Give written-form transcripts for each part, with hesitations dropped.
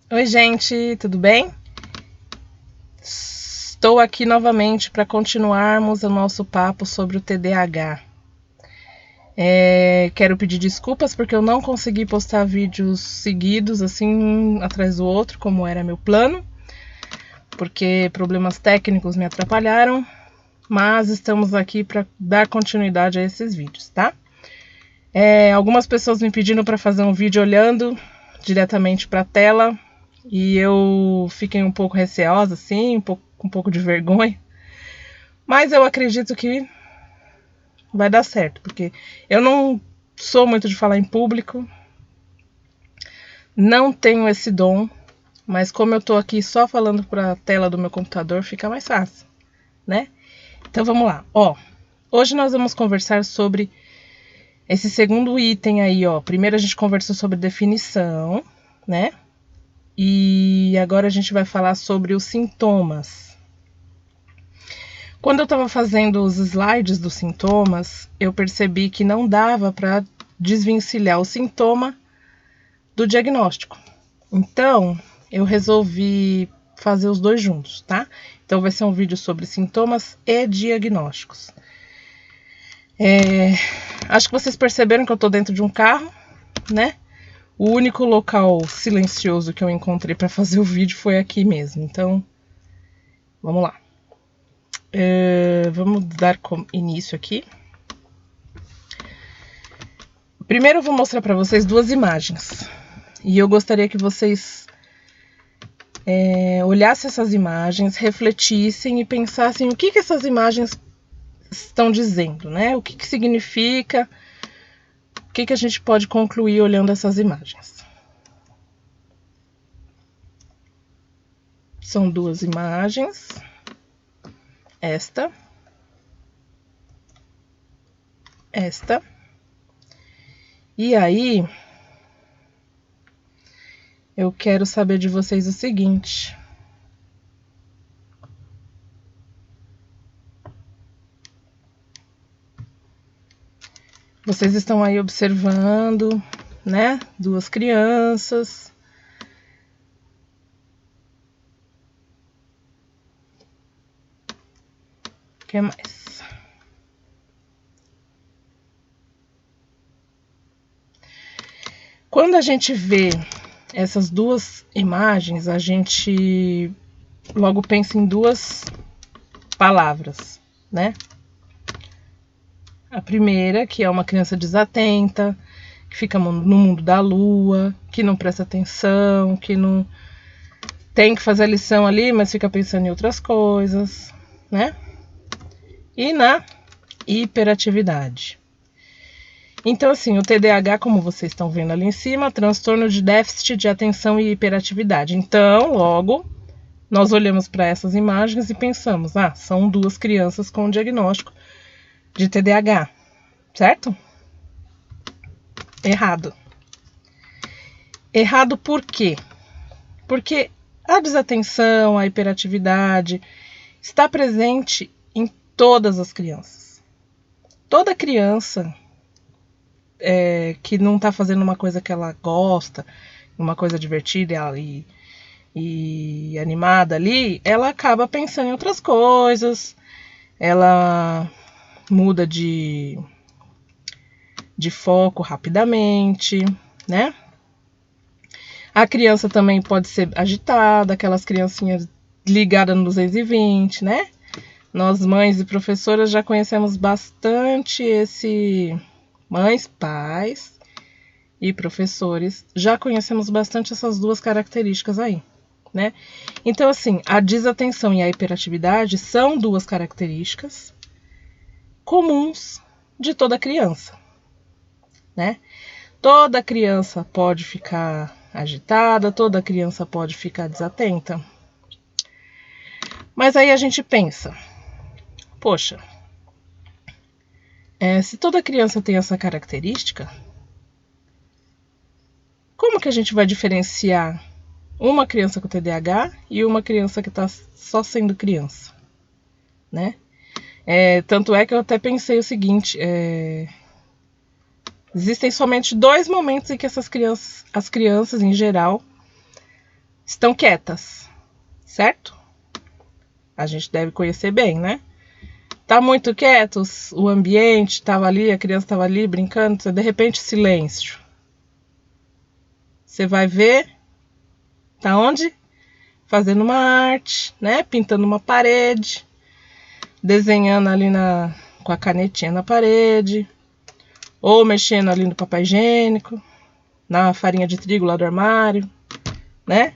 Oi, gente, tudo bem? Estou aqui novamente para continuarmos o nosso papo sobre o TDAH. Quero pedir desculpas porque eu não consegui postar vídeos seguidos, assim, um atrás do outro, como era meu plano, porque problemas técnicos me atrapalharam, mas estamos aqui para dar continuidade a esses vídeos, tá? Algumas pessoas me pediram para fazer um vídeo olhando diretamente para a tela, e eu fiquei um pouco receosa, assim, com um pouco de vergonha. Mas eu acredito que vai dar certo, porque eu não sou muito de falar em público, não tenho esse dom, mas como eu tô aqui só falando para a tela do meu computador, fica mais fácil, né? Então vamos lá. Hoje nós vamos conversar sobre esse segundo item aí, ó. Primeiro a gente conversou sobre definição, né? E agora a gente vai falar sobre os sintomas. Quando eu estava fazendo os slides dos sintomas, eu percebi que não dava para desvencilhar o sintoma do diagnóstico. Então, eu resolvi fazer os dois juntos, tá? Então, vai ser um vídeo sobre sintomas e diagnósticos. Acho que vocês perceberam que eu estou dentro de um carro, né? O único local silencioso que eu encontrei para fazer o vídeo foi aqui mesmo. Então, vamos lá. Vamos dar início aqui. Primeiro eu vou mostrar para vocês duas imagens. E eu gostaria que vocês olhassem essas imagens, refletissem e pensassem o que essas imagens estão dizendo, né? O que significa, o que a gente pode concluir olhando essas imagens. São duas imagens. Esta. E aí, eu quero saber de vocês o seguinte. Vocês estão aí observando, né? Duas crianças. O que mais? Quando a gente vê essas duas imagens, a gente logo pensa em duas palavras, né? A primeira, que é uma criança desatenta, que fica no mundo da lua, que não presta atenção, que não tem que fazer a lição ali, mas fica pensando em outras coisas, né? E na hiperatividade. Então, assim, o TDAH, como vocês estão vendo ali em cima, transtorno de déficit de atenção e hiperatividade. Então, logo, nós olhamos para essas imagens e pensamos, são duas crianças com diagnóstico de TDAH, certo? Errado. Errado por quê? Porque a desatenção, a hiperatividade está presente em todas as crianças. Toda criança que não está fazendo uma coisa que ela gosta, uma coisa divertida e animada ali, ela acaba pensando em outras coisas, ela muda de foco rapidamente, né? A criança também pode ser agitada, aquelas criancinhas ligadas no 220, né? Nós, mães e professoras, já conhecemos bastante mães, pais e professores, já conhecemos bastante essas duas características aí, né? Então, assim, a desatenção e a hiperatividade são duas características comuns de toda criança, né? Toda criança pode ficar agitada, toda criança pode ficar desatenta. Mas aí a gente pensa, poxa, se toda criança tem essa característica, como que a gente vai diferenciar uma criança com TDAH e uma criança que está só sendo criança, né? Tanto é que eu até pensei o seguinte, existem somente 2 momentos em que as crianças em geral estão quietas, certo? A gente deve conhecer bem, né? Tá muito quieto, o ambiente tava ali, a criança tava ali brincando, de repente silêncio. Você vai ver, tá onde? Fazendo uma arte, né? Pintando uma parede, desenhando ali com a canetinha na parede, ou mexendo ali no papel higiênico, na farinha de trigo lá do armário, né?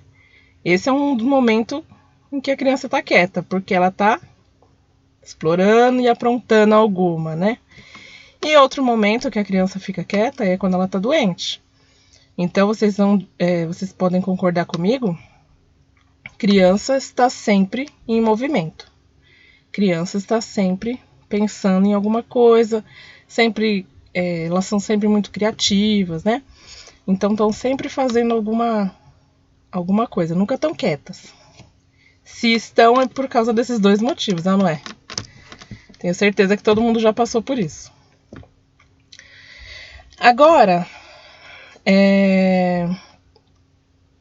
Esse é um momento em que a criança tá quieta, porque ela tá explorando e aprontando alguma, né? E outro momento que a criança fica quieta é quando ela tá doente. Então vocês podem concordar comigo? Criança está sempre em movimento. Criança está sempre pensando em alguma coisa, elas são sempre muito criativas, né? Então estão sempre fazendo alguma coisa, nunca estão quietas. Se estão é por causa desses dois motivos, não é? Tenho certeza que todo mundo já passou por isso. Agora,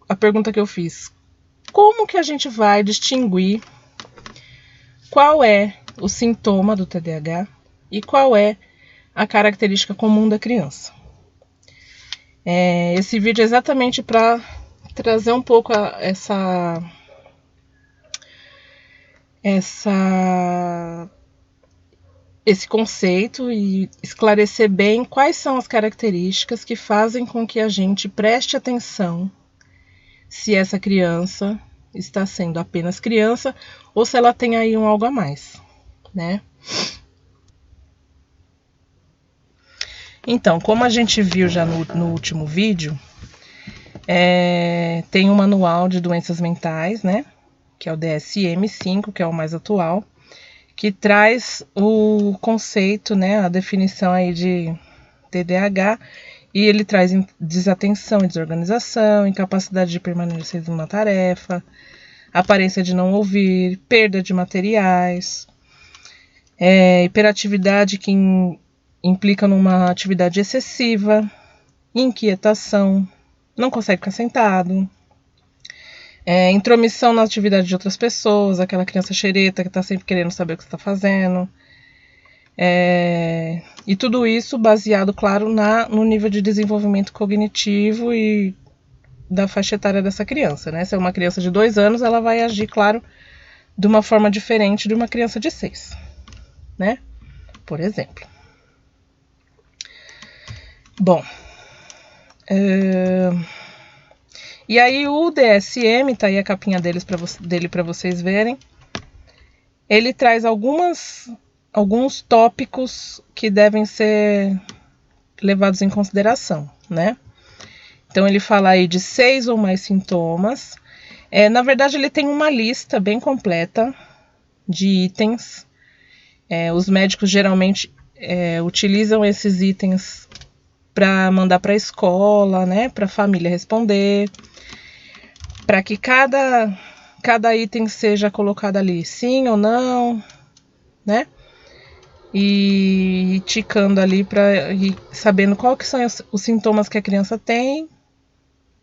a pergunta que eu fiz: como que a gente vai distinguir qual é o sintoma do TDAH e qual é a característica comum da criança? Esse vídeo é exatamente para trazer um pouco esse conceito e esclarecer bem quais são as características que fazem com que a gente preste atenção se essa criança está sendo apenas criança ou se ela tem aí algo a mais, né? Então, como a gente viu já no último vídeo, tem um manual de doenças mentais, né? Que é o DSM-5, que é o mais atual, que traz o conceito, né? A definição aí de TDAH, e ele traz desatenção e desorganização, incapacidade de permanecer em uma tarefa, aparência de não ouvir, perda de materiais, hiperatividade que implica numa atividade excessiva, inquietação, não consegue ficar sentado, intromissão na atividade de outras pessoas, aquela criança xereta que está sempre querendo saber o que você está fazendo. E tudo isso baseado, claro, no nível de desenvolvimento cognitivo e da faixa etária dessa criança, né? Se é uma criança de 2 anos, ela vai agir, claro, de uma forma diferente de uma criança de 6, né? Por exemplo. Bom, e aí o DSM, tá aí a capinha dele para vocês verem, ele traz alguns tópicos que devem ser levados em consideração, né? Então ele fala aí de 6 ou mais sintomas. Na verdade, ele tem uma lista bem completa de itens. Os médicos geralmente utilizam esses itens para mandar para a escola, né? Para a família responder, para que cada item seja colocado ali sim ou não, né? E ticando ali para ir sabendo qual que são os sintomas que a criança tem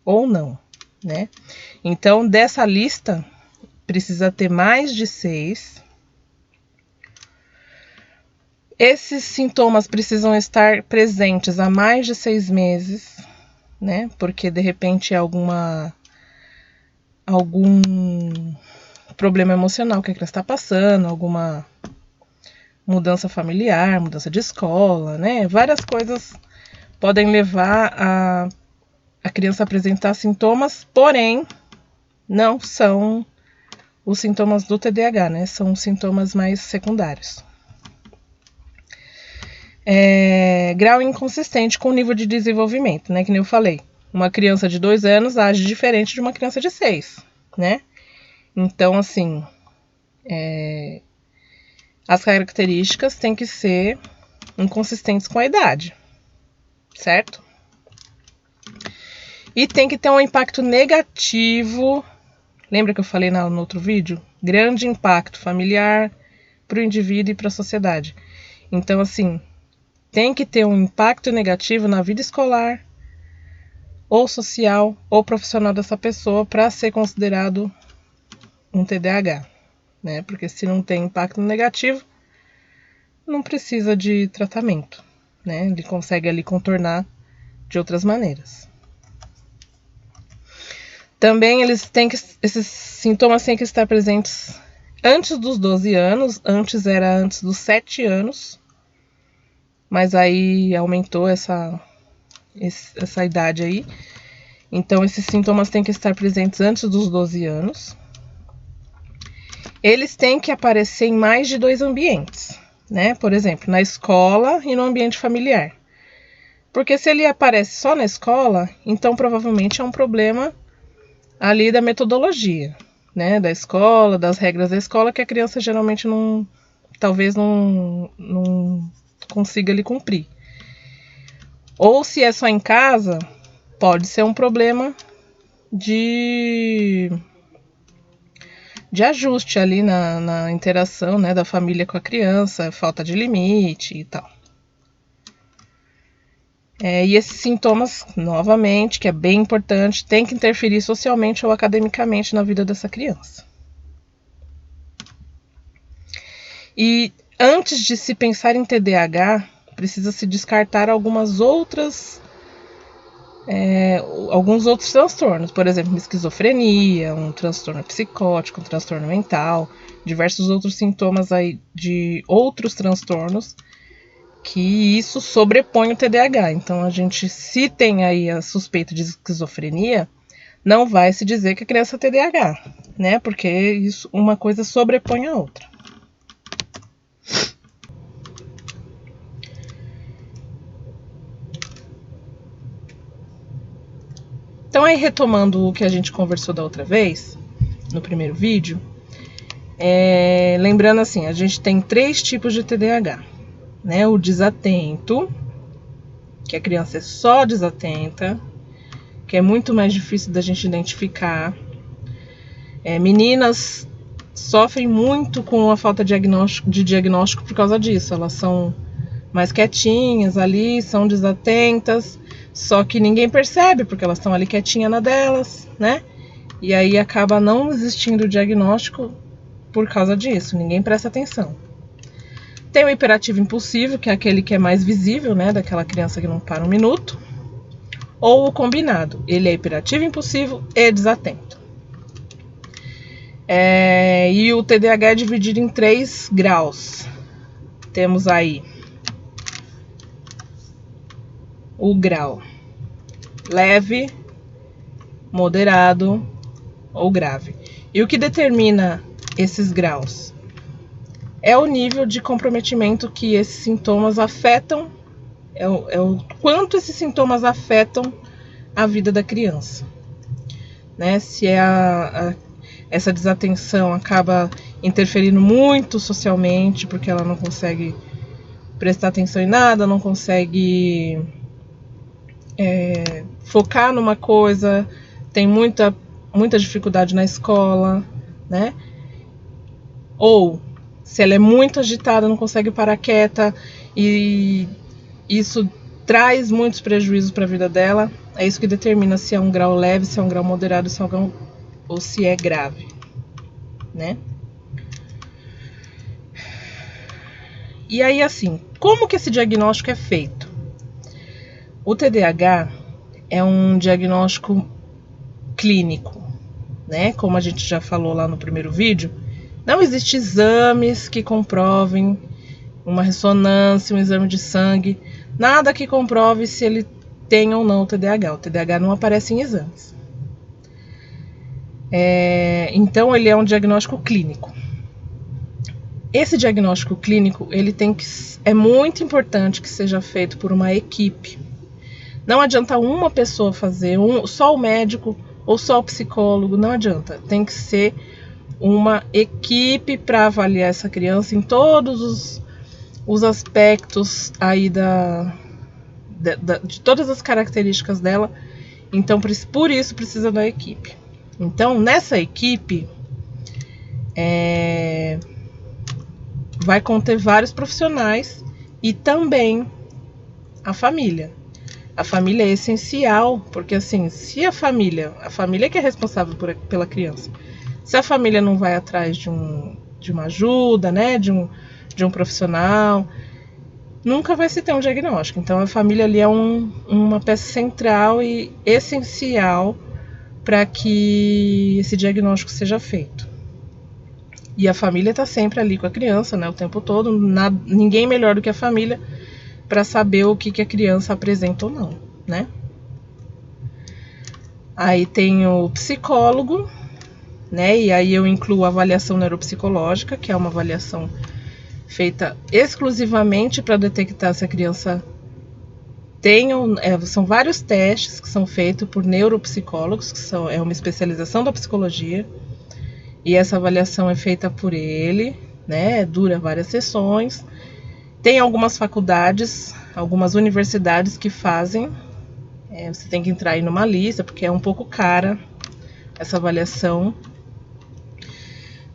ou não, né? Então, dessa lista, precisa ter mais de 6. Esses sintomas precisam estar presentes há mais de 6 meses, né? Porque, de repente, algum problema emocional que a criança está passando, alguma mudança familiar, mudança de escola, né? Várias coisas podem levar a criança a apresentar sintomas, porém, não são os sintomas do TDAH, né? São sintomas mais secundários. Grau inconsistente com o nível de desenvolvimento, né? Que nem eu falei. Uma criança de 2 anos age diferente de uma criança de 6, né? Então, assim, as características têm que ser inconsistentes com a idade, certo? E tem que ter um impacto negativo. Lembra que eu falei no outro vídeo? Grande impacto familiar para o indivíduo e para a sociedade. Então, assim, tem que ter um impacto negativo na vida escolar, ou social ou profissional dessa pessoa para ser considerado um TDAH, né? Porque se não tem impacto negativo, não precisa de tratamento, né? Ele consegue ali contornar de outras maneiras. Também esses sintomas têm que estar presentes antes dos 12 anos, antes era antes dos 7 anos, mas aí aumentou essa idade aí. Então, esses sintomas têm que estar presentes antes dos 12 anos. Eles têm que aparecer em mais de 2 ambientes, né? Por exemplo, na escola e no ambiente familiar. Porque se ele aparece só na escola, então provavelmente é um problema ali da metodologia, né? Da escola, das regras da escola, que a criança geralmente talvez não consiga ali cumprir. Ou se é só em casa, pode ser um problema de ajuste ali na interação, né, da família com a criança, falta de limite e tal. E esses sintomas, novamente, que é bem importante, tem que interferir socialmente ou academicamente na vida dessa criança. E antes de se pensar em TDAH, precisa se descartar alguns outros transtornos, por exemplo, esquizofrenia, um transtorno psicótico, um transtorno mental, diversos outros sintomas aí de outros transtornos, que isso sobrepõe o TDAH. Então, a gente, se tem aí a suspeita de esquizofrenia, não vai se dizer que a criança é TDAH, né? Porque isso, uma coisa sobrepõe a outra. Então, aí retomando o que a gente conversou da outra vez, no primeiro vídeo, lembrando assim, a gente tem 3 tipos de TDAH, né? O desatento, que a criança é só desatenta, que é muito mais difícil da gente identificar. Meninas sofrem muito com a falta de diagnóstico por causa disso. Elas são mais quietinhas ali, são desatentas, só que ninguém percebe, porque elas estão ali quietinhas na delas, né? E aí acaba não existindo o diagnóstico por causa disso, ninguém presta atenção. Tem o hiperativo impulsivo, que é aquele que é mais visível, né? Daquela criança que não para um minuto. Ou o combinado, ele é hiperativo, impulsivo e desatento. E o TDAH é dividido em 3 graus. Temos aí o grau leve, moderado ou grave. E o que determina esses graus é o nível de comprometimento que esses sintomas afetam, o quanto esses sintomas afetam a vida da criança, né? Se essa desatenção acaba interferindo muito socialmente, porque ela não consegue prestar atenção em nada, não consegue focar numa coisa, tem muita dificuldade na escola, né? Ou se ela é muito agitada, não consegue parar quieta, e isso traz muitos prejuízos para a vida dela. É isso que determina se é um grau leve, se é um grau moderado, ou se é grave, né? E aí, assim, como que esse diagnóstico é feito? O TDAH é um diagnóstico clínico, né? Como a gente já falou lá no primeiro vídeo, não existem exames que comprovem, uma ressonância, um exame de sangue, nada que comprove se ele tem ou não o TDAH. O TDAH não aparece em exames. Então, ele é um diagnóstico clínico. Esse diagnóstico clínico, é muito importante que seja feito por uma equipe. Não adianta uma pessoa fazer, só o médico ou só o psicólogo, não adianta. Tem que ser uma equipe para avaliar essa criança em todos os aspectos aí de todas as características dela. Então, por isso precisa da equipe. Então, nessa equipe, vai conter vários profissionais e também a família. A família é essencial, porque assim, se a família que é responsável pela criança, se a família não vai atrás de uma ajuda, né, de um profissional, nunca vai se ter um diagnóstico. Então a família ali é uma peça central e essencial para que esse diagnóstico seja feito. E a família está sempre ali com a criança, né, o tempo todo. Ninguém melhor do que a família para saber o que a criança apresenta ou não, né? Aí tem o psicólogo, né? E aí eu incluo a avaliação neuropsicológica, que é uma avaliação feita exclusivamente para detectar se a criança tem são vários testes que são feitos por neuropsicólogos, que é uma especialização da psicologia. E essa avaliação é feita por ele, né? Dura várias sessões. Tem algumas faculdades, algumas universidades que fazem. Você tem que entrar aí numa lista, porque é um pouco cara essa avaliação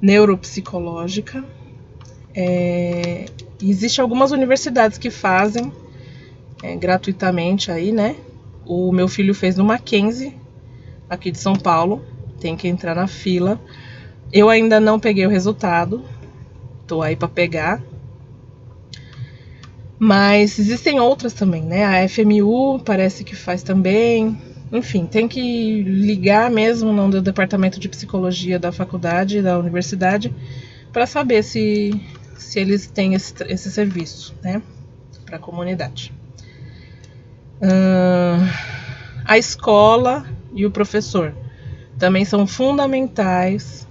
neuropsicológica. Existem algumas universidades que fazem gratuitamente aí, né? O meu filho fez no Mackenzie, aqui de São Paulo. Tem que entrar na fila. Eu ainda não peguei o resultado. Tô aí para pegar. Mas existem outras também, né? A FMU parece que faz também. Enfim, tem que ligar mesmo no departamento de psicologia da faculdade, da universidade, para saber se eles têm esse serviço, né? Para a comunidade. A escola e o professor também são fundamentais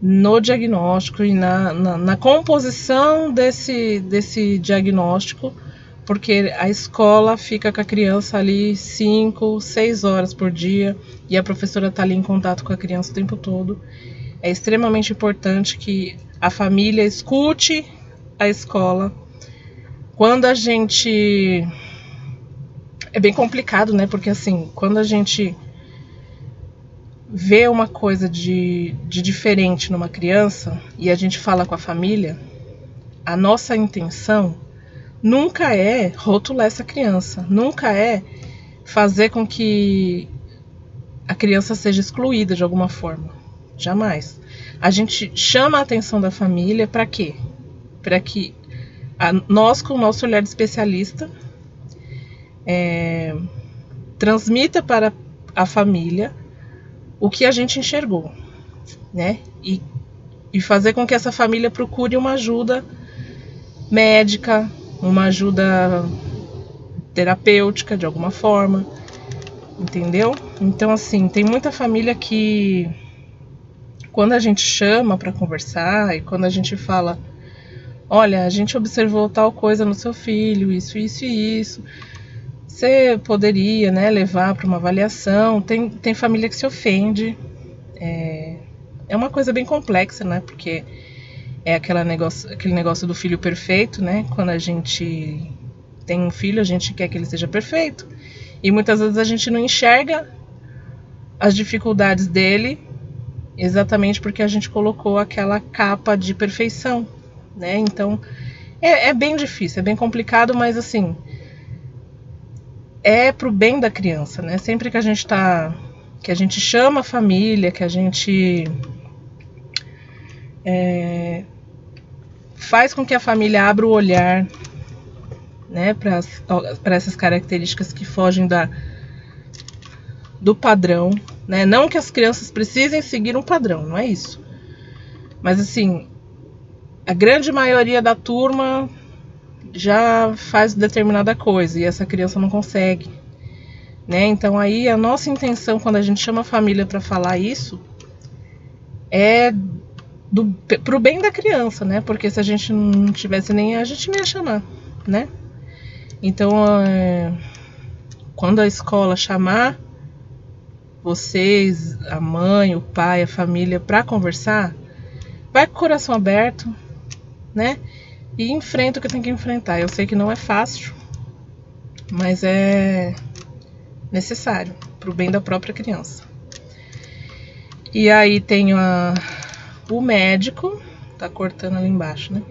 no diagnóstico e na composição desse diagnóstico, porque a escola fica com a criança ali 5, 6 horas por dia e a professora está ali em contato com a criança o tempo todo. É extremamente importante que a família escute a escola. Quando a gente... É bem complicado, né? Porque assim, quando a gente vê uma coisa de diferente numa criança e a gente fala com a família, a nossa intenção nunca é rotular essa criança, nunca é fazer com que a criança seja excluída de alguma forma. Jamais. A gente chama a atenção da família para quê? Para que nós, com o nosso olhar de especialista, transmita para a família o que a gente enxergou, né? E fazer com que essa família procure uma ajuda médica, uma ajuda terapêutica de alguma forma, entendeu? Então, assim, tem muita família que, quando a gente chama para conversar e quando a gente fala, olha, a gente observou tal coisa no seu filho, isso, isso e isso, você poderia, né, levar para uma avaliação. Tem família que se ofende. É uma coisa bem complexa, né? Porque é aquele negócio do filho perfeito, né? Quando a gente tem um filho, a gente quer que ele seja perfeito. E muitas vezes a gente não enxerga as dificuldades dele exatamente porque a gente colocou aquela capa de perfeição, né? Então, é bem difícil, é bem complicado, mas assim... é pro bem da criança, né? Sempre que a gente chama a família, que a gente faz com que a família abra o olhar, né, para essas características que fogem do padrão, né? Não que as crianças precisem seguir um padrão, não é isso. Mas assim, a grande maioria da turma já faz determinada coisa e essa criança não consegue, né? Então aí a nossa intenção quando a gente chama a família para falar isso é pro bem da criança, né? Porque se a gente não tivesse nem a gente não ia chamar, né? Então quando a escola chamar vocês, a mãe, o pai, a família para conversar, vai com o coração aberto, né? E enfrenta o que tem que enfrentar. Eu sei que não é fácil, mas é necessário pro bem da própria criança. E aí tem o médico, tá cortando ali embaixo, né?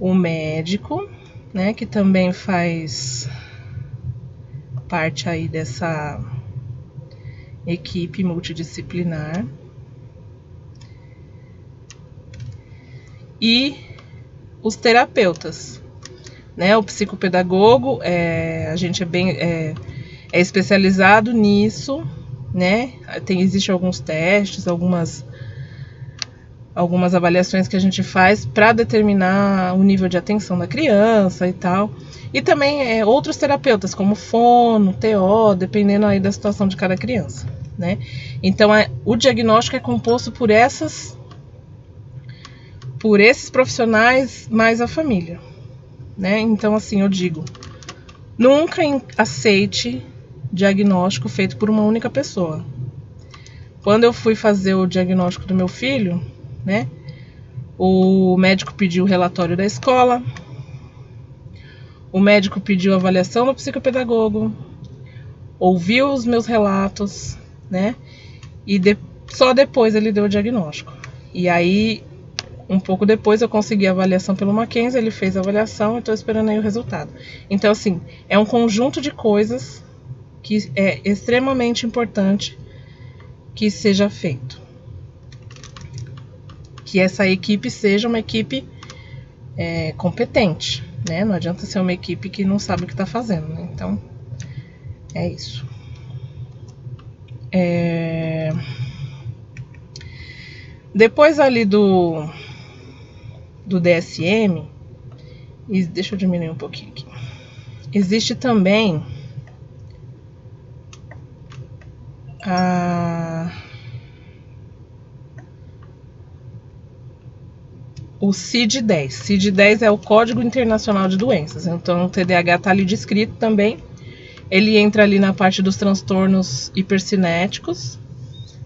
O médico, né, que também faz parte aí dessa equipe multidisciplinar. E os terapeutas, né? O psicopedagogo, a gente é especializado nisso, né? Existem alguns testes, algumas avaliações que a gente faz para determinar o nível de atenção da criança e tal. E também outros terapeutas, como fono, TO, dependendo aí da situação de cada criança, né? Então, o diagnóstico é composto por esses profissionais mais a família, né? Então, assim, eu digo, nunca aceite diagnóstico feito por uma única pessoa. Quando eu fui fazer o diagnóstico do meu filho, né, o médico pediu o relatório da escola, o médico pediu a avaliação do psicopedagogo, ouviu os meus relatos, né, e só depois ele deu o diagnóstico. E aí, um pouco depois, eu consegui a avaliação pelo Mackenzie, ele fez a avaliação e estou esperando aí o resultado. Então, assim, é um conjunto de coisas que é extremamente importante que seja feito. Que essa equipe seja uma equipe competente, né? Não adianta ser uma equipe que não sabe o que está fazendo, né? Então, é isso. Depois ali do DSM, deixa eu diminuir um pouquinho aqui. Existe também o CID-10. CID-10 é o Código Internacional de Doenças. Então, o TDAH está ali descrito também. Ele entra ali na parte dos transtornos hipercinéticos,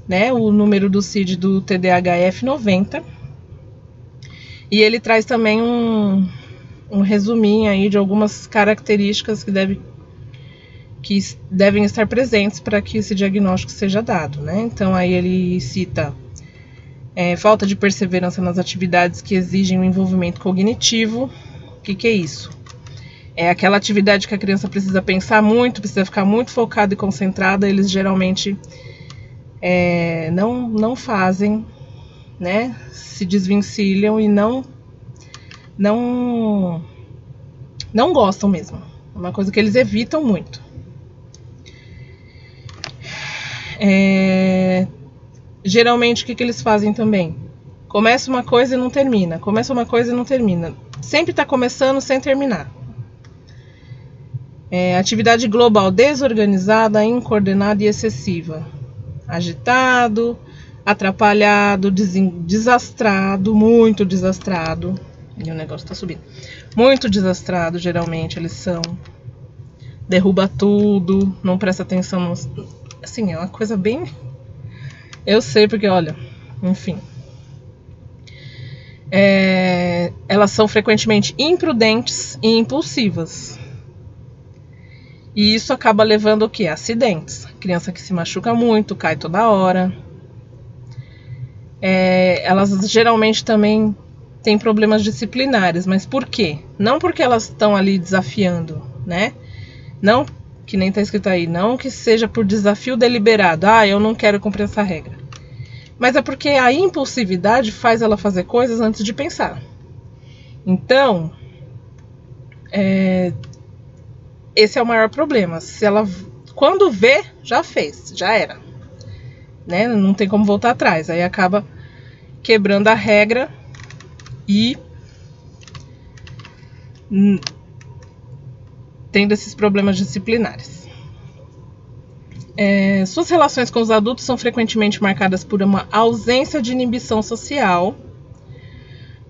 né? O número do CID do TDAH é F90. E ele traz também um resuminho aí de algumas características que devem estar presentes para que esse diagnóstico seja dado, né? Então, aí ele cita falta de perseverança nas atividades que exigem um envolvimento cognitivo. O que é isso? É aquela atividade que a criança precisa pensar muito, precisa ficar muito focada e concentrada. Eles geralmente não fazem, né? Se desvencilham e não gostam mesmo. É uma coisa que eles evitam muito. Geralmente, o que eles fazem também? Começa uma coisa e não termina. Começa uma coisa e não termina. Sempre está começando sem terminar. Atividade global desorganizada, incoordenada e excessiva. Agitado, atrapalhado, desastrado, muito desastrado. E o negócio está subindo. Muito desastrado, geralmente, eles são. Derruba tudo, não presta atenção. Assim, é uma coisa bem... Eu sei porque, olha, enfim. Elas são frequentemente imprudentes e impulsivas. E isso acaba levando o quê? Acidentes. Criança que se machuca muito, cai toda hora. Elas geralmente também têm problemas disciplinares. Mas por quê? Não porque elas estão ali desafiando, né? Não, que nem está escrito aí, não que seja por desafio deliberado. Eu não quero cumprir essa regra. Mas é porque a impulsividade faz ela fazer coisas antes de pensar. Então, esse é o maior problema. Se ela, quando vê, já fez, já era, né? Não tem como voltar atrás. Aí acaba quebrando a regra e tendo esses problemas disciplinares. Suas relações com os adultos são frequentemente marcadas por uma ausência de inibição social,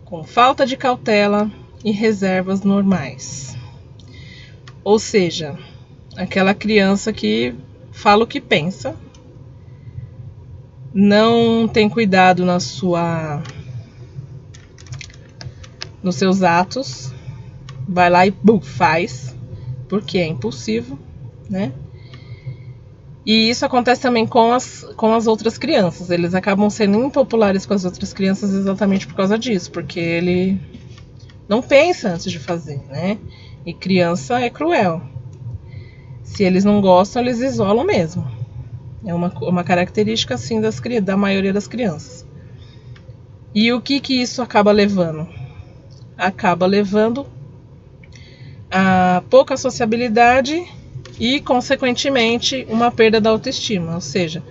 com falta de cautela e reservas normais. Ou seja, aquela criança que fala o que pensa, não tem cuidado nos seus atos, vai lá e faz, porque é impulsivo, né? E isso acontece também com as outras crianças. Eles acabam sendo impopulares com as outras crianças exatamente por causa disso, porque ele não pensa antes de fazer, né? E criança é cruel. Se eles não gostam, eles isolam mesmo. É uma característica assim da maioria das crianças. E o que isso acaba levando? Acaba levando a pouca sociabilidade e, consequentemente, uma perda da autoestima. Ou seja,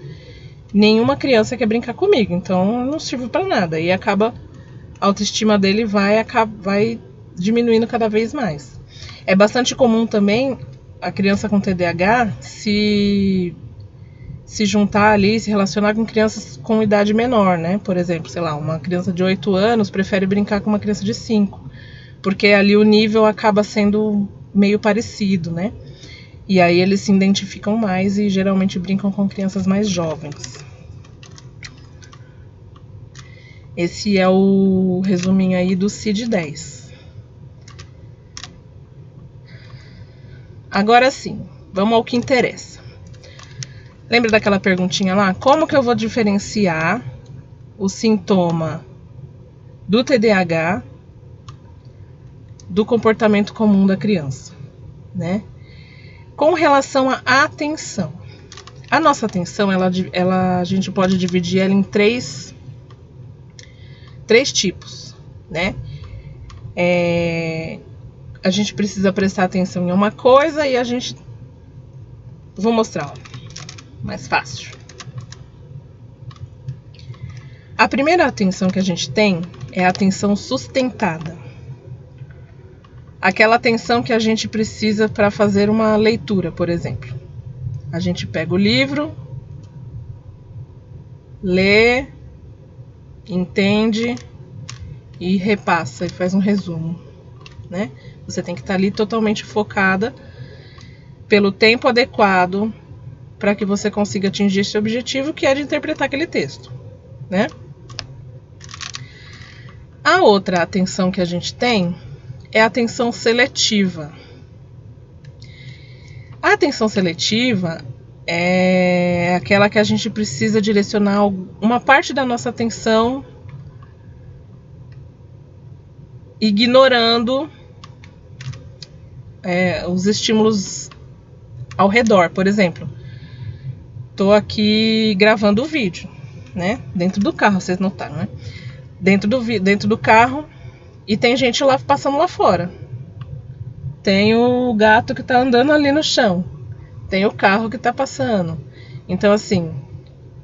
nenhuma criança quer brincar comigo, então não sirvo para nada. E acaba a autoestima dele vai diminuindo cada vez mais. É bastante comum também a criança com TDAH se juntar ali, se relacionar com crianças com idade menor, né? Por exemplo, sei lá, uma criança de 8 anos prefere brincar com uma criança de 5, porque ali o nível acaba sendo meio parecido, né? E aí eles se identificam mais e geralmente brincam com crianças mais jovens. Esse é o resuminho aí do CID-10. Agora sim, vamos ao que interessa. Lembra daquela perguntinha lá? Como que eu vou diferenciar o sintoma do TDAH do comportamento comum da criança, né? Com relação à atenção. A nossa atenção, a gente pode dividir ela em três tipos, né? A gente precisa prestar atenção em uma coisa e vou mostrar, mais fácil. A primeira atenção que a gente tem é a atenção sustentada. Aquela atenção que a gente precisa para fazer uma leitura, por exemplo. A gente pega o livro, lê, entende e repassa e faz um resumo, né? Você tem que estar ali totalmente focada pelo tempo adequado para que você consiga atingir esse objetivo, que é de interpretar aquele texto, né? A outra atenção que a gente tem é a atenção seletiva. A atenção seletiva é aquela que a gente precisa direcionar uma parte da nossa atenção ignorando os estímulos ao redor. Por exemplo, estou aqui gravando o vídeo, né? Dentro do carro, vocês notaram, né? Dentro do carro, e tem gente lá passando lá fora. Tem o gato que está andando ali no chão. Tem o carro que está passando. Então, assim,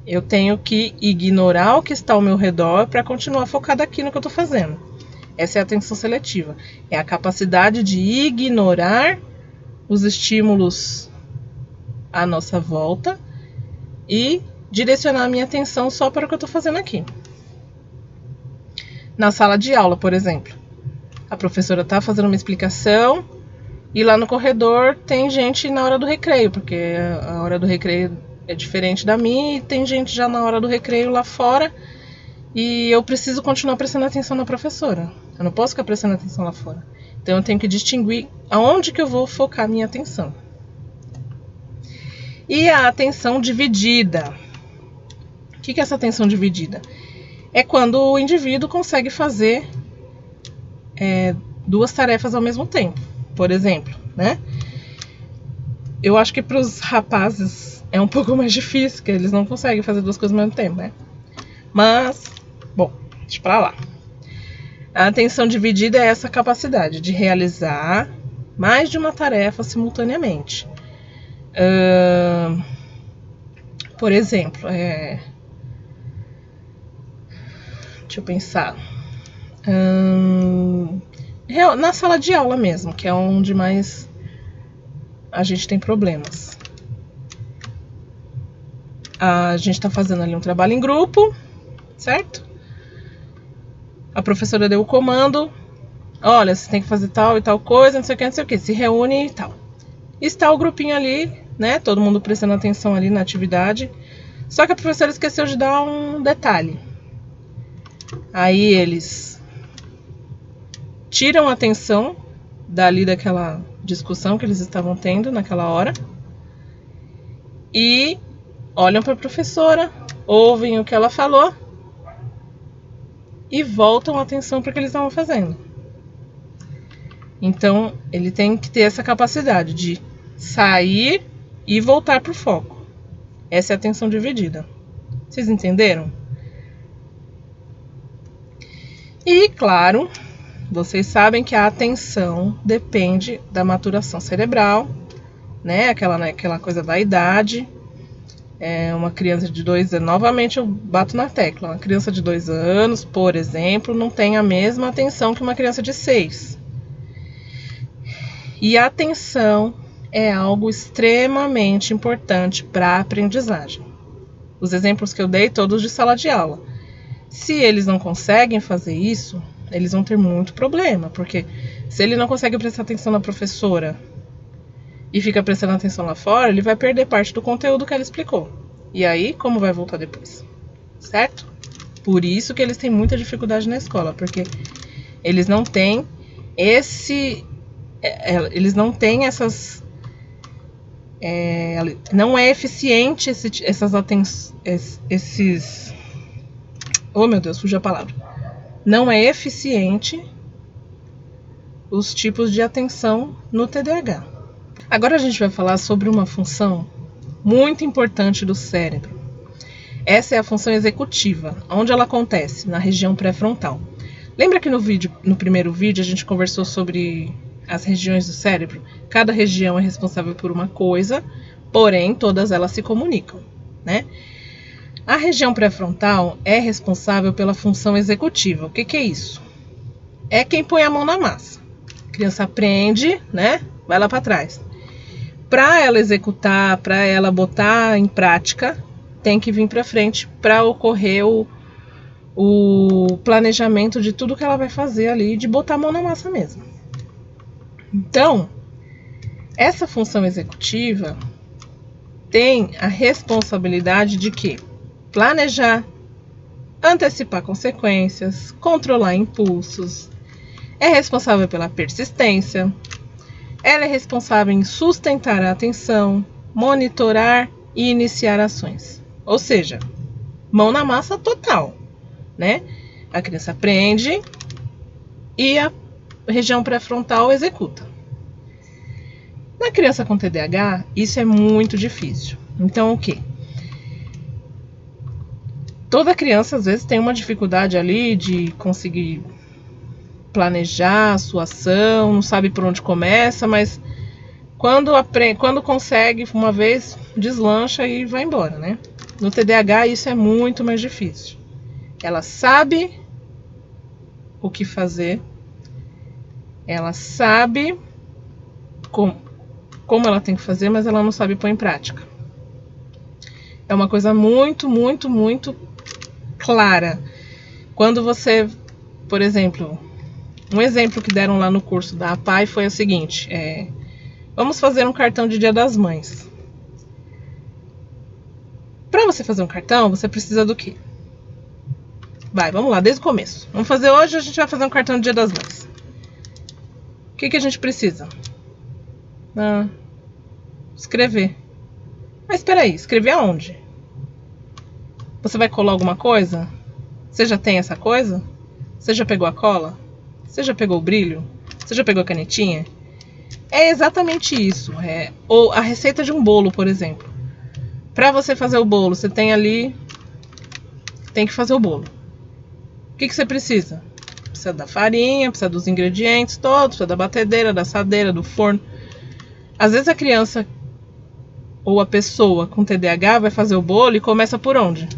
eu tenho que ignorar o que está ao meu redor para continuar focada aqui no que eu estou fazendo. Essa é a atenção seletiva. É a capacidade de ignorar os estímulos à nossa volta e direcionar a minha atenção só para o que eu estou fazendo aqui. Na sala de aula, por exemplo, a professora está fazendo uma explicação e lá no corredor tem gente na hora do recreio, porque a hora do recreio é diferente da minha e tem gente já na hora do recreio lá fora e eu preciso continuar prestando atenção na professora. Eu não posso ficar prestando atenção lá fora. Então eu tenho que distinguir aonde que eu vou focar a minha atenção. E a atenção dividida. O que é essa atenção dividida? É quando o indivíduo consegue fazer duas tarefas ao mesmo tempo. Por exemplo, né? Eu acho que para os rapazes é um pouco mais difícil, porque eles não conseguem fazer duas coisas ao mesmo tempo, né? Mas, bom, deixa pra lá. A atenção dividida é essa capacidade de realizar mais de uma tarefa simultaneamente. Por exemplo, deixa eu pensar. Na sala de aula mesmo, que é onde mais a gente tem problemas. A gente está fazendo ali um trabalho em grupo, certo? A professora deu o comando, olha, você tem que fazer tal e tal coisa, não sei o que, se reúne e tal. Está o grupinho ali, né, todo mundo prestando atenção ali na atividade, só que a professora esqueceu de dar um detalhe. Aí eles tiram a atenção dali daquela discussão que eles estavam tendo naquela hora e olham para a professora, ouvem o que ela falou e voltam a atenção para o que eles estavam fazendo. Então, ele tem que ter essa capacidade de sair e voltar para o foco. Essa é a atenção dividida. Vocês entenderam? E, claro, vocês sabem que a atenção depende da maturação cerebral, né? Aquela coisa da idade. Uma criança de 2 anos, novamente eu bato na tecla, uma criança de 2 anos, por exemplo, não tem a mesma atenção que uma criança de 6. E a atenção é algo extremamente importante para a aprendizagem. Os exemplos que eu dei, todos de sala de aula. Se eles não conseguem fazer isso, eles vão ter muito problema, porque se ele não consegue prestar atenção na professora e fica prestando atenção lá fora, ele vai perder parte do conteúdo que ela explicou. E aí, como vai voltar depois? Certo? Por isso que eles têm muita dificuldade na escola, porque eles não têm eles não têm essas... não é eficiente esses... Oh, meu Deus, fugiu a palavra. Não é eficiente os tipos de atenção no TDAH. Agora a gente vai falar sobre uma função muito importante do cérebro. Essa é a função executiva, onde ela acontece na região pré-frontal. Lembra que no primeiro vídeo a gente conversou sobre as regiões do cérebro? Cada região é responsável por uma coisa, porém todas elas se comunicam, né? A região pré-frontal é responsável pela função executiva. O que é isso? É quem põe a mão na massa. A criança aprende, né? Vai lá para trás. Para ela executar, para ela botar em prática, tem que vir para frente para ocorrer o planejamento de tudo que ela vai fazer ali, de botar a mão na massa mesmo. Então, essa função executiva tem a responsabilidade de quê? Planejar, antecipar consequências, controlar impulsos, é responsável pela persistência, ela é responsável em sustentar a atenção, monitorar e iniciar ações. Ou seja, mão na massa total, né? A criança aprende e a região pré-frontal executa. Na criança com TDAH, isso é muito difícil. Então, o quê? Toda criança, às vezes, tem uma dificuldade ali de conseguir planejar a sua ação, não sabe por onde começa, mas quando consegue, uma vez, deslancha e vai embora, né? No TDAH, isso é muito mais difícil. Ela sabe o que fazer, ela sabe como ela tem que fazer, mas ela não sabe pôr em prática. É uma coisa muito, muito, muito clara. Quando você, por exemplo, um exemplo que deram lá no curso da APAE foi o seguinte: vamos fazer um cartão de Dia das Mães. Para você fazer um cartão, você precisa do quê? Vamos lá, desde o começo. Vamos fazer hoje, a gente vai fazer um cartão de Dia das Mães. O que a gente precisa? Escrever. Mas espera aí, escrever aonde? Você vai colar alguma coisa? Você já tem essa coisa? Você já pegou a cola? Você já pegou o brilho? Você já pegou a canetinha? É exatamente isso. Ou a receita de um bolo, por exemplo. Para você fazer o bolo, você tem que fazer o bolo. O que você precisa? Precisa da farinha, precisa dos ingredientes todos, precisa da batedeira, da assadeira, do forno. Às vezes a criança ou a pessoa com TDAH vai fazer o bolo e começa por onde?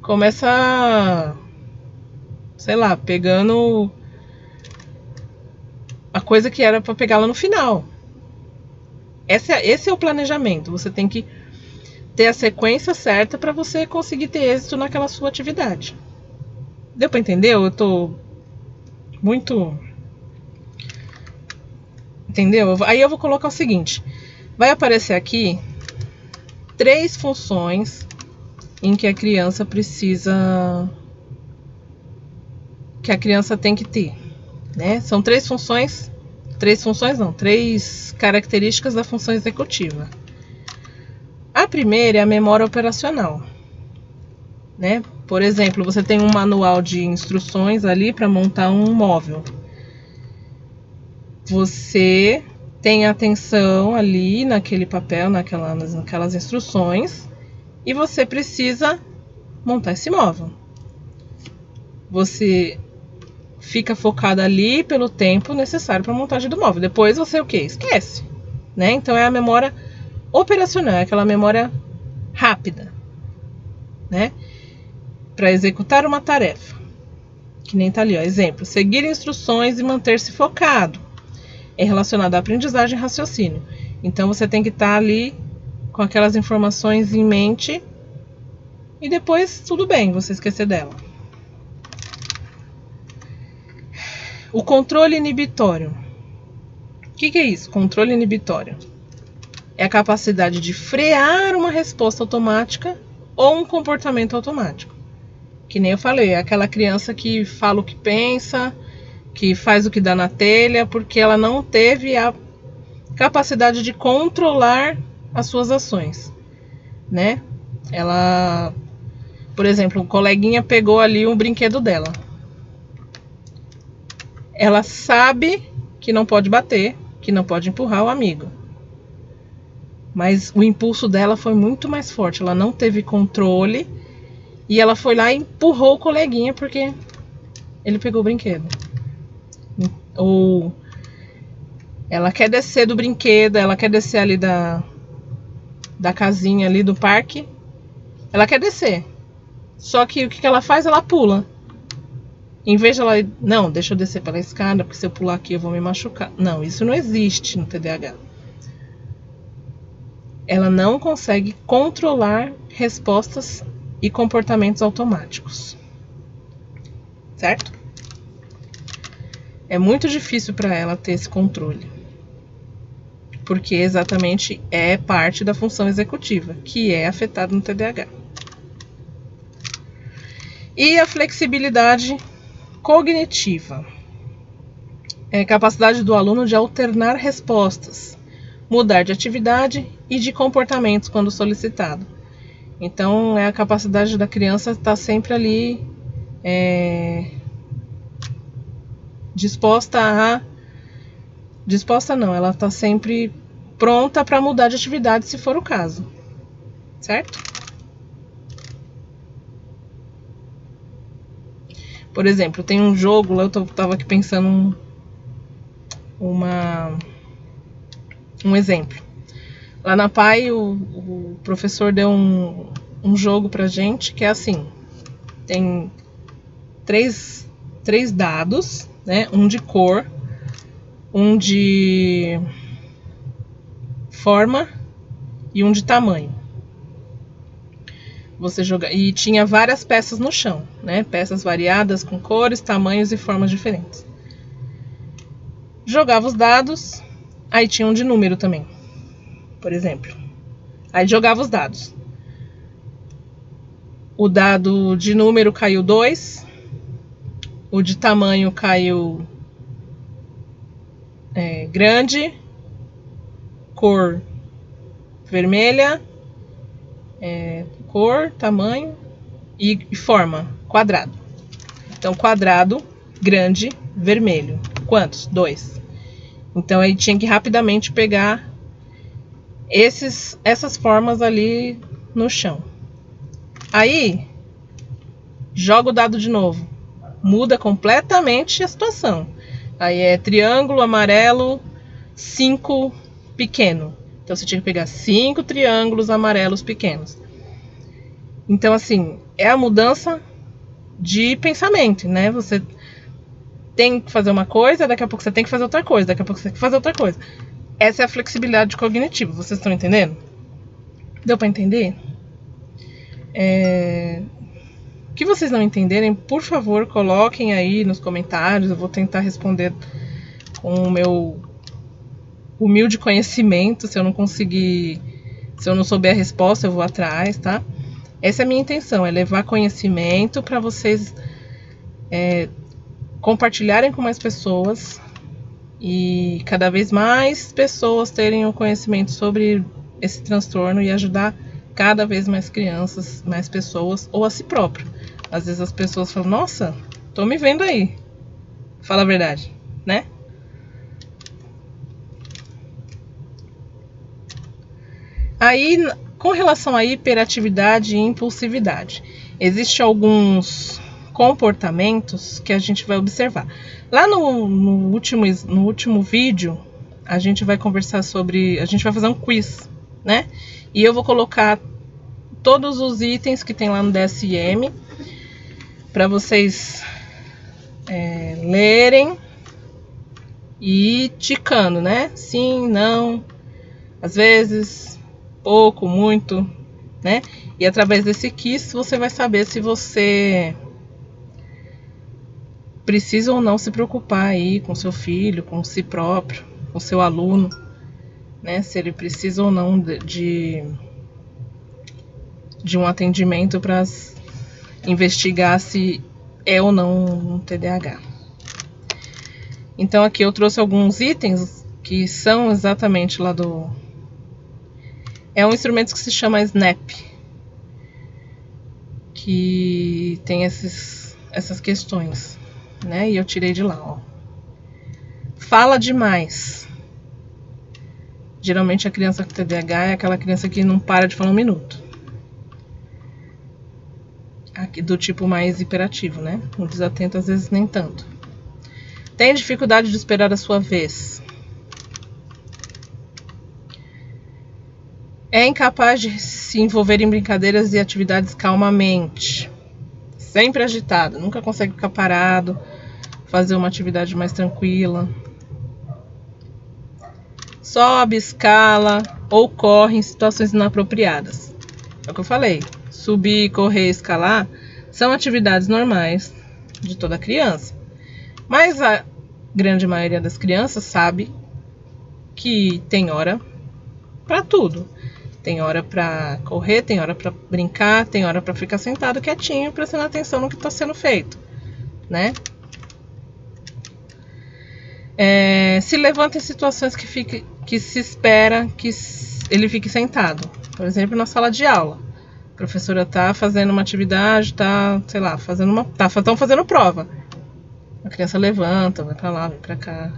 Começa, sei lá, pegando a coisa que era para pegar lá no final. Esse é o planejamento. Você tem que ter a sequência certa para você conseguir ter êxito naquela sua atividade. Deu para entender? Eu tô muito... Entendeu? Aí eu vou colocar o seguinte. Vai aparecer aqui 3 funções em que a criança precisa... que a criança tem que ter, né? São 3 funções... 3 características da função executiva. A primeira é a memória operacional, né? Por exemplo, você tem um manual de instruções ali para montar um móvel. Você tem atenção ali naquele papel, naquelas instruções, e você precisa montar esse móvel. Você fica focado ali pelo tempo necessário para a montagem do móvel. Depois você o quê? Esquece, né? Então é a memória operacional, é aquela memória rápida, né? Para executar uma tarefa. Que nem tá ali, ó. Exemplo: seguir instruções e manter-se focado. É relacionado à aprendizagem e raciocínio. Então você tem que estar ali com aquelas informações em mente e depois tudo bem você esquecer dela. O controle inibitório. O que é isso? Controle inibitório é a capacidade de frear uma resposta automática ou um comportamento automático. Que nem eu falei, é aquela criança que fala o que pensa, que faz o que dá na telha, porque ela não teve a capacidade de controlar as suas ações, né? Ela, por exemplo, um coleguinha pegou ali um brinquedo dela. Ela sabe que não pode bater, que não pode empurrar o amigo. Mas o impulso dela foi muito mais forte. Ela não teve controle e ela foi lá e empurrou o coleguinha porque ele pegou o brinquedo. Ou ela quer descer do brinquedo, ela quer descer ali da casinha ali do parque. Ela quer descer. Só que o que ela faz? Ela pula. Em vez de ela... Não, deixa eu descer pela escada, porque se eu pular aqui eu vou me machucar. Não, isso não existe no TDAH. Ela não consegue controlar respostas e comportamentos automáticos. Certo? É muito difícil para ela ter esse controle. Porque exatamente é parte da função executiva, que é afetada no TDAH. E a flexibilidade cognitiva. É a capacidade do aluno de alternar respostas, mudar de atividade e de comportamentos quando solicitado. Então, é a capacidade da criança estar sempre ali ela está sempre pronta para mudar de atividade se for o caso, certo? Por exemplo, tem um jogo, eu estava aqui pensando um exemplo. Lá na PAI, o professor deu um jogo pra gente que é assim, tem três dados, né? Um de cor, um de forma e um de tamanho. Você joga, e tinha várias peças no chão, né? Peças variadas com cores, tamanhos e formas diferentes. Jogava os dados, aí tinha um de número também, por exemplo. Aí jogava os dados. O dado de número caiu 2, o de tamanho caiu grande, cor vermelha, cor, tamanho e forma, quadrado. Então, quadrado, grande, vermelho. Quantos? 2. Então, aí tinha que rapidamente pegar essas formas ali no chão. Aí, joga o dado de novo. Muda completamente a situação. Aí é triângulo amarelo, 5 pequeno. Então você tinha que pegar 5 triângulos amarelos pequenos. Então, assim, é a mudança de pensamento, né? Você tem que fazer uma coisa, daqui a pouco você tem que fazer outra coisa, daqui a pouco você tem que fazer outra coisa. Essa é a flexibilidade cognitiva, vocês estão entendendo? Deu para entender? O que vocês não entenderem, por favor, coloquem aí nos comentários. Eu vou tentar responder com o meu humilde conhecimento. Se eu não souber a resposta, eu vou atrás, tá? Essa é a minha intenção, é levar conhecimento para vocês compartilharem com mais pessoas e cada vez mais pessoas terem o conhecimento sobre esse transtorno e ajudar cada vez mais crianças, mais pessoas, ou a si próprio. Às vezes as pessoas falam, nossa, tô me vendo aí. Fala a verdade, né? Aí, com relação à hiperatividade e impulsividade, existem alguns comportamentos que a gente vai observar. Lá no último vídeo, a gente vai conversar sobre... A gente vai fazer um quiz, né? E eu vou colocar todos os itens que tem lá no DSM para vocês lerem e ir ticando, né? Sim, não, às vezes, pouco, muito, né? E através desse quiz você vai saber se você precisa ou não se preocupar aí com seu filho, com si próprio, com seu aluno, né? Se ele precisa ou não de um atendimento para investigar se é ou não um TDAH. Então aqui eu trouxe alguns itens que são exatamente lá do... É um instrumento que se chama Snap, que tem essas questões, né? E eu tirei de lá, ó. Fala demais. Geralmente a criança com TDAH é aquela criança que não para de falar um minuto. Aqui, do tipo mais hiperativo, né? O desatento às vezes nem tanto. Tem dificuldade de esperar a sua vez. É incapaz de se envolver em brincadeiras e atividades calmamente. Sempre agitado, nunca consegue ficar parado, fazer uma atividade mais tranquila. Sobe, escala ou corre em situações inapropriadas. É o que eu falei. Subir, correr, escalar são atividades normais de toda criança. Mas a grande maioria das crianças sabe que tem hora para tudo. Tem hora para correr, tem hora para brincar, tem hora para ficar sentado quietinho, prestando atenção no que está sendo feito, né? Se levanta em situações que se espera que ele fique sentado. Por exemplo, na sala de aula. A professora está fazendo uma atividade, estão fazendo prova. A criança levanta, vai para lá, vai para cá.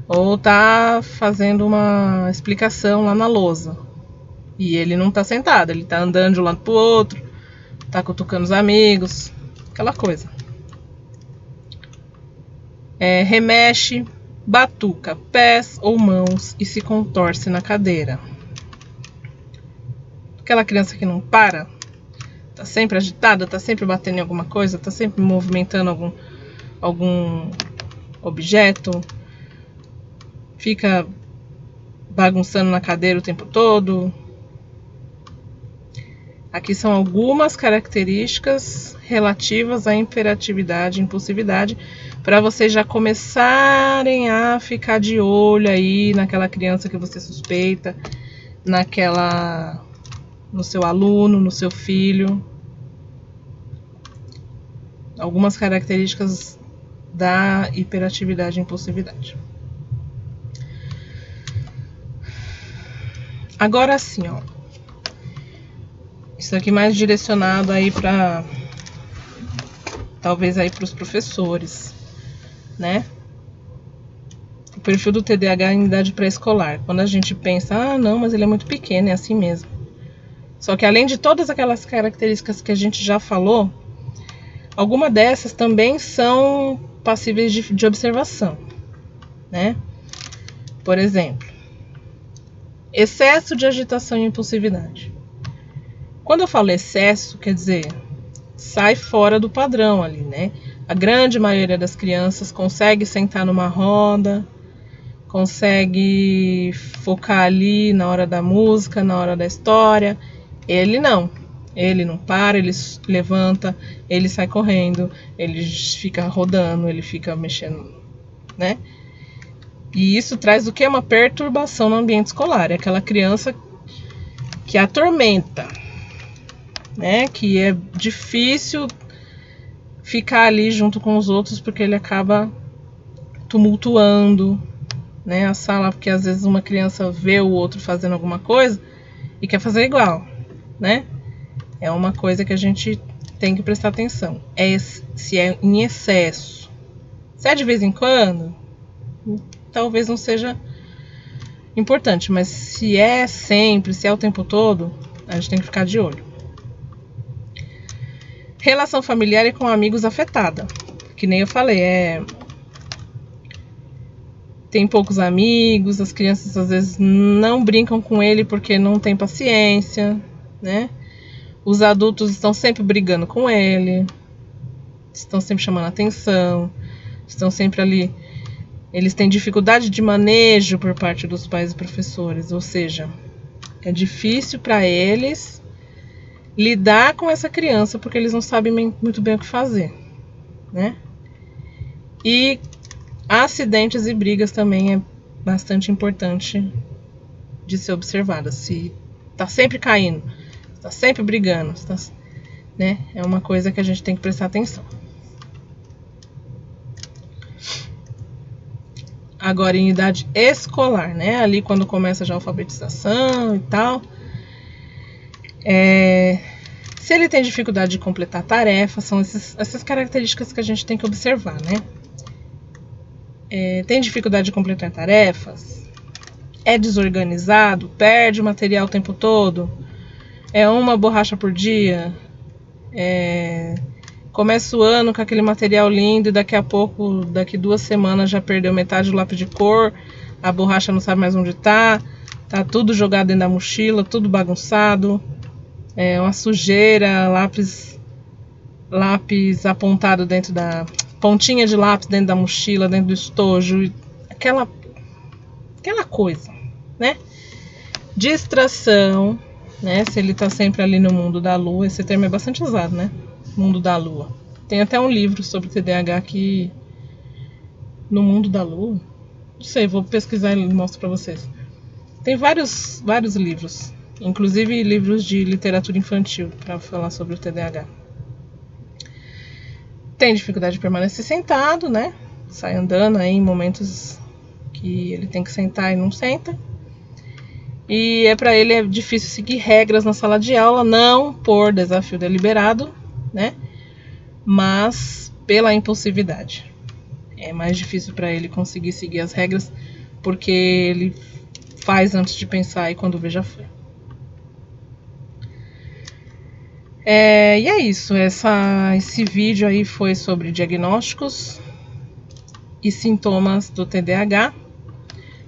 Ou está fazendo uma explicação lá na lousa. E ele não está sentado, ele está andando de um lado para o outro, está cutucando os amigos, aquela coisa. Remexe, batuca pés ou mãos e se contorce na cadeira. Aquela criança que não para, está sempre agitada, está sempre batendo em alguma coisa, está sempre movimentando algum objeto, fica bagunçando na cadeira o tempo todo. Aqui são algumas características relativas à hiperatividade e impulsividade para vocês já começarem a ficar de olho aí naquela criança que você suspeita, no seu aluno, no seu filho. Algumas características da hiperatividade e impulsividade. Agora sim, ó. Isso aqui mais direcionado aí para talvez aí para os professores, né? O perfil do TDAH em idade pré-escolar. Quando a gente pensa, não, mas ele é muito pequeno, é assim mesmo. Só que além de todas aquelas características que a gente já falou, algumas dessas também são passíveis de observação, né? Por exemplo, excesso de agitação e impulsividade. Quando eu falo excesso, quer dizer, sai fora do padrão ali, né? A grande maioria das crianças consegue sentar numa roda, consegue focar ali na hora da música, na hora da história. Ele não para, ele levanta, ele sai correndo, ele fica rodando, ele fica mexendo, né? E isso traz o que? Uma perturbação no ambiente escolar. É aquela criança que atormenta, né? Que é difícil ficar ali junto com os outros porque ele acaba tumultuando, né, a sala, porque às vezes uma criança vê o outro fazendo alguma coisa e quer fazer igual, né? É uma coisa que a gente tem que prestar atenção. Se é em excesso. Se é de vez em quando, talvez não seja importante, mas se é sempre, se é o tempo todo, a gente tem que ficar de olho. Relação familiar e com amigos afetada. Que nem eu falei, tem poucos amigos, as crianças às vezes não brincam com ele porque não tem paciência, né? Os adultos estão sempre brigando com ele, estão sempre chamando atenção, estão sempre ali. Eles têm dificuldade de manejo por parte dos pais e professores, ou seja, é difícil para eles lidar com essa criança porque eles não sabem muito bem o que fazer, né? E acidentes e brigas também é bastante importante de ser observada. Se tá sempre caindo, tá sempre brigando, né? É uma coisa que a gente tem que prestar atenção. Agora em idade escolar, né? Ali quando começa já a alfabetização e tal. Se ele tem dificuldade de completar tarefas, são essas características que a gente tem que observar, né? Tem dificuldade de completar tarefas, é desorganizado, perde o material o tempo todo, é uma borracha por dia, começa o ano com aquele material lindo e daqui a pouco, daqui 2 semanas já perdeu metade do lápis de cor, a borracha não sabe mais onde tá tudo jogado dentro da mochila, tudo bagunçado, uma sujeira, lápis apontado dentro da pontinha de lápis dentro da mochila, dentro do estojo, aquela coisa, né? Distração, né? Se ele tá sempre ali no mundo da lua, esse termo é bastante usado, né? Mundo da lua. Tem até um livro sobre TDAH aqui no mundo da lua. Não sei, vou pesquisar e mostro pra vocês. Tem vários livros, inclusive livros de literatura infantil para falar sobre o TDAH. Tem dificuldade de permanecer sentado, né? Sai andando aí em momentos que ele tem que sentar e não senta. E para ele é difícil seguir regras na sala de aula, não por desafio deliberado, né? Mas pela impulsividade. É mais difícil para ele conseguir seguir as regras porque ele faz antes de pensar e quando vê já foi. E é isso, esse vídeo aí foi sobre diagnósticos e sintomas do TDAH.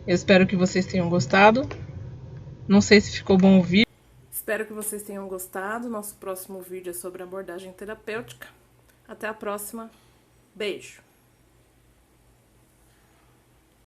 Eu espero que vocês tenham gostado. Não sei se ficou bom o vídeo. Espero que vocês tenham gostado. Nosso próximo vídeo é sobre abordagem terapêutica. Até a próxima. Beijo!